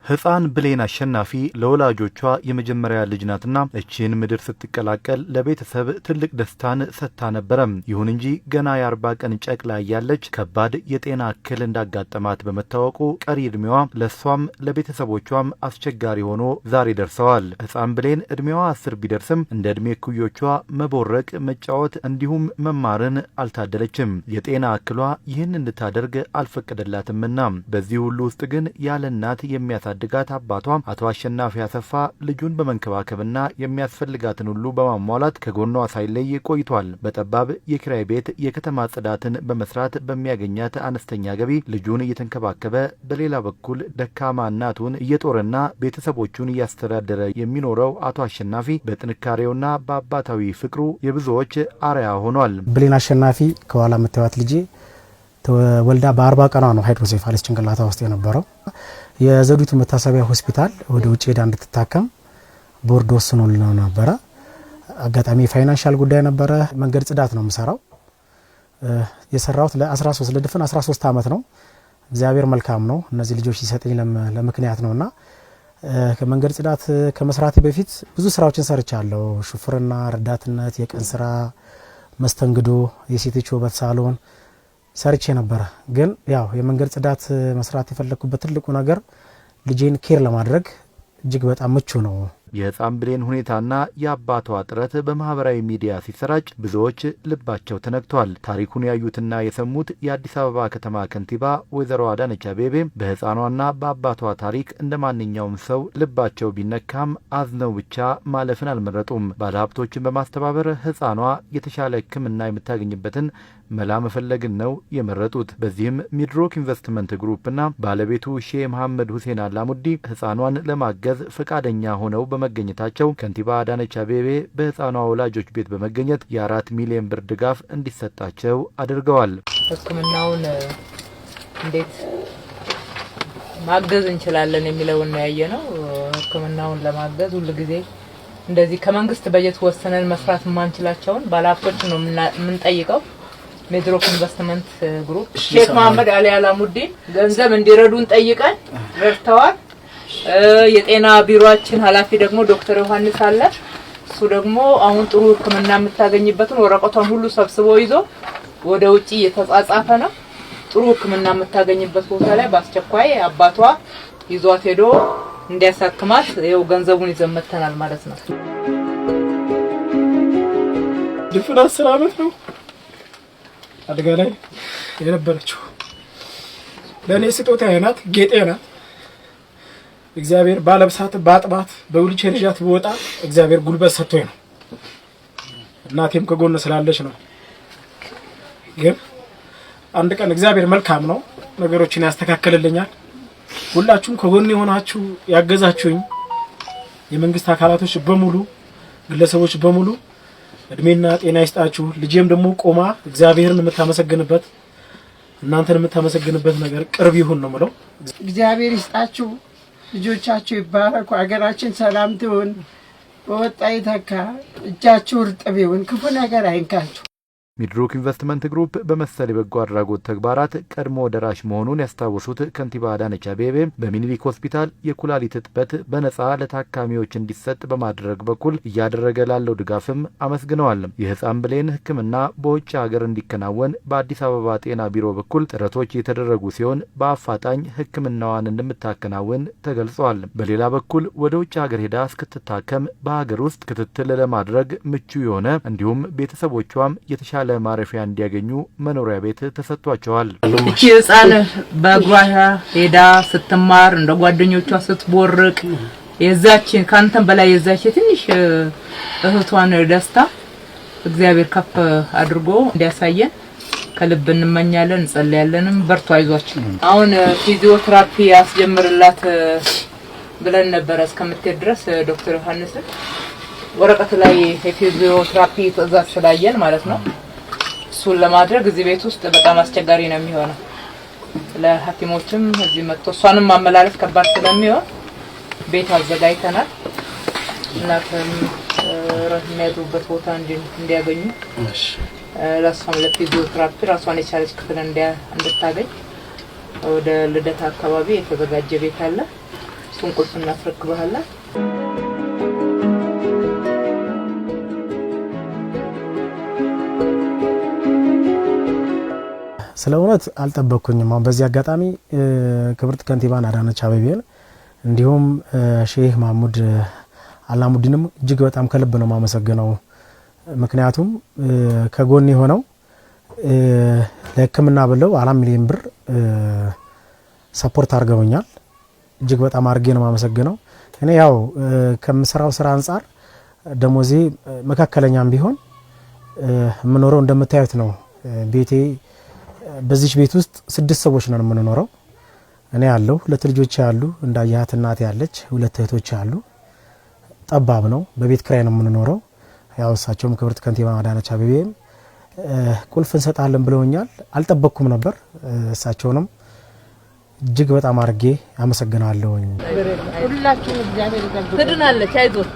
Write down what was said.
ህፃን ብሌን አሸናፊ ለወላጆቿ የመጀመሪያ ልጅ ናትና እቺን ምድር ስትቀላቀል ለቤተሰብ ትልቅ ደስታን ሰጥታ ነበረ። ይሁን እንጂ ገና የ40 ቀን ጨቅላ ያለች ከባድ የጤና እክል እንዳጋጠማት በመታወቁ ቀሪ እድሜዋ ለሷም ለቤተሰቦቿም አስቸጋሪ ሆኖ ዛሬ ደርሰዋል። ህፃን ብሌን እድሜዋ 10 ቢደርስም እንደ እድሜ ኩዮቿ መቦረቅ፣ መጫወት እንዲሁም መማርን አልታደለችም። የጤና እክሏ ይህን እንድታደርግ አልፈቀደላትምና በዚህ ሁሉ ውስጥ ግን ያለ እናት የሚያሳድጋት አባቷ አቶ አሸናፊ አሰፋ ልጁን በመንከባከብና የሚያስፈልጋትን ሁሉ በማሟላት ከጎኗ ሳይለይ ቆይቷል። በጠባብ የኪራይ ቤት የከተማ ጽዳትን በመስራት በሚያገኛት አነስተኛ ገቢ ልጁን እየተንከባከበ በሌላ በኩል ደካማ እናቱን እየጦረና ቤተሰቦቹን እያስተዳደረ የሚኖረው አቶ አሸናፊ በጥንካሬውና በአባታዊ ፍቅሩ የብዙዎች አርአያ ሆኗል። ብሌን አሸናፊ ከኋላ የምታዩት ልጅ ወልዳ በ40 ቀኗ ነው ሃይድሮሴፋለስ ጭንቅላቷ ውስጥ የነበረው። የዘውዲቱ መታሰቢያ ሆስፒታል ወደ ውጭ ሄዳ እንድትታከም ቦርድ ወስኖልን ነበር። አጋጣሚ ፋይናንሻል ጉዳይ ነበረ። መንገድ ጽዳት ነው የምሰራው። የሰራሁት ለድፍን 13 አመት ነው። እግዚአብሔር መልካም ነው። እነዚህ ልጆች ሲሰጠኝ ለምክንያት ነውና ከመንገድ ጽዳት ከመስራቴ በፊት ብዙ ስራዎችን ሰርቻለሁ። ሹፍርና፣ ረዳትነት፣ የቀን ስራ፣ መስተንግዶ፣ የሴቶች ውበት ሳሎን ሰርቼ ነበር። ግን ያው የመንገድ ጽዳት መስራት የፈለኩበት ትልቁ ነገር ልጄን ኬር ለማድረግ እጅግ በጣም ምቹ ነው። የህፃን ብሌን ሁኔታና የአባቷ ጥረት በማህበራዊ ሚዲያ ሲሰራጭ ብዙዎች ልባቸው ተነክቷል። ታሪኩን ያዩትና የሰሙት የአዲስ አበባ ከተማ ከንቲባ ወይዘሮ አዳነች አቤቤ በህፃኗና በአባቷ ታሪክ እንደ ማንኛውም ሰው ልባቸው ቢነካም አዝነው ብቻ ማለፍን አልመረጡም። ባለሀብቶችን በማስተባበር ህፃኗ የተሻለ ሕክምና የምታገኝበትን መላ መፈለግን ነው የመረጡት። በዚህም ሚድሮክ ኢንቨስትመንት ግሩፕና ባለቤቱ ሼህ መሐመድ ሁሴን አላሙዲ ህፃኗን ለማገዝ ፈቃደኛ ሆነው በመገኘታቸው ከንቲባ አዳነች አቤቤ በህፃኗ ወላጆች ቤት በመገኘት የ4 ሚሊዮን ብር ድጋፍ እንዲሰጣቸው አድርገዋል። ሕክምናውን እንዴት ማገዝ እንችላለን የሚለውን ያየነው። ሕክምናውን ለማገዝ ሁሉ ጊዜ እንደዚህ ከመንግስት በጀት ወሰነን መስራት ማንችላቸውን ባለሀብቶች ነው የምንጠይቀው። ሚድሮክ ኢንቨስትመንት ግሩፕ ሼክ መሐመድ አሊ አላሙዲ ገንዘብ እንዲረዱን ጠይቀን ረድተዋል። የጤና ቢሮአችን ኃላፊ ደግሞ ዶክተር ዮሐንስ አለ። እሱ ደግሞ አሁን ጥሩ ህክምና የምታገኝበትን ወረቀቷን ሁሉ ሰብስቦ ይዞ ወደ ውጪ እየተጻጻፈ ነው። ጥሩ ህክምና የምታገኝበት ቦታ ላይ በአስቸኳይ አባቷ ይዟት ሄዶ እንዲያሳክማት ይኸው ገንዘቡን ይዘመተናል ማለት ነው። ድፍን 10 አመት ነው አደጋ ላይ የነበረችው። ለኔ ስጦታዬ ናት፣ ጌጤ ናት። እግዚአብሔር ባለብሳት ባጥባት በዊልቸር ይዣት ብወጣ እግዚአብሔር ጉልበት ሰጥቶኝ ነው። እናቴም ከጎን ስላለች ነው። ግን አንድ ቀን እግዚአብሔር መልካም ነው፣ ነገሮችን ያስተካክልልኛል። ሁላችሁም ከጎን የሆናችሁ ያገዛችሁኝ የመንግስት አካላቶች በሙሉ ግለሰቦች በሙሉ እድሜና ጤና ይስጣችሁ። ልጄም ደግሞ ቆማ እግዚአብሔርን የምታመሰግንበት እናንተን የምታመሰግንበት ነገር ቅርብ ይሁን ነው ማለት። እግዚአብሔር ይስጣችሁ፣ ልጆቻችሁ ይባረኩ፣ አገራችን ሰላም ትሁን፣ በወጣ ይተካ፣ እጃችሁ እርጥብ ይሁን፣ ክፉ ነገር አይንካችሁ። ሚድሮክ ኢንቨስትመንት ግሩፕ በመሰል የበጎ አድራጎት ተግባራት ቀድሞ ደራሽ መሆኑን ያስታወሱት ከንቲባ አዳነች አቤቤ በሚኒሊክ ሆስፒታል የኩላሊት እጥበት በነጻ ለታካሚዎች እንዲሰጥ በማድረግ በኩል እያደረገ ላለው ድጋፍም አመስግነዋል። የህፃን ብሌን ሕክምና በውጭ ሀገር እንዲከናወን በአዲስ አበባ ጤና ቢሮ በኩል ጥረቶች የተደረጉ ሲሆን በአፋጣኝ ሕክምናዋን እንደምታከናውን ተገልጿል። በሌላ በኩል ወደ ውጭ ሀገር ሄዳ እስክትታከም በሀገር ውስጥ ክትትል ለማድረግ ምቹ የሆነ እንዲሁም ቤተሰቦቿም የተሻለ ማረፊያ እንዲያገኙ መኖሪያ ቤት ተሰጥቷቸዋል። እቺ ህፃን በእግሯ ሄዳ ስትማር እንደ ጓደኞቿ ስትቦርቅ የዛችን ካንተም በላይ የዛች ትንሽ እህቷን ደስታ እግዚአብሔር ከፍ አድርጎ እንዲያሳየን ከልብ እንመኛለን፣ እንጸልያለንም። በርቱ፣ አይዟችሁ። አሁን ፊዚዮቴራፒ ያስጀምርላት ብለን ነበር እስከምትሄድ ድረስ ዶክተር ዮሐንስ ወረቀት ላይ የፊዚዮቴራፒ ትዕዛዝ ስላየን ማለት ነው። እሱን ለማድረግ እዚህ ቤት ውስጥ በጣም አስቸጋሪ ነው የሚሆነው። ለሐኪሞችም እዚህ መጥቶ እሷንም ማመላለስ ከባድ ስለሚሆን ቤት አዘጋጅተናል። እናንተም የሚያድሩበት ቦታ እንዲያገኙ ለሷም ለፊዚዮቴራፒ ራሷን የቻለች ክፍል እንድታገኝ ወደ ልደታ አካባቢ የተዘጋጀ ቤት አለ። እሱን ቁልፍ እናስረክብሃለን። ስለ እውነት አልጠበቅኩኝም። አሁን በዚህ አጋጣሚ ክብርት ከንቲባን አዳነች አቤቤን እንዲሁም ሼህ ማሙድ አላሙዲንም እጅግ በጣም ከልብ ነው ማመሰግነው። ምክንያቱም ከጎን ሆነው ለሕክምና ብለው 4 ሚሊዮን ብር ሰፖርት አድርገውኛል። እጅግ በጣም አድርጌ ነው ማመሰግነው። እኔ ያው ከምሰራው ስራ አንፃር ደሞዜ መካከለኛም ቢሆን የምኖረው እንደምታዩት ነው። ቤቴ በዚህ ቤት ውስጥ 6 ሰዎች ነን የምንኖረው። እኔ ያለው 2 ልጆች ያሉ እንዳያት እናት ያለች 2 እህቶች ያሉ። ጠባብ ነው። በቤት ክራይ ነው የምንኖረው። ያው እሳቸውም ክብርት ከንቲባ አዳነች አቤቤም ቁልፍ እንሰጣለን ብለውኛል። አልጠበቅኩም ነበር። እሳቸውንም እጅግ በጣም አድርጌ አመሰግናለሁ። ሁላችሁም እግዚአብሔር ይጠብቅ። ትድናለች አይዞህ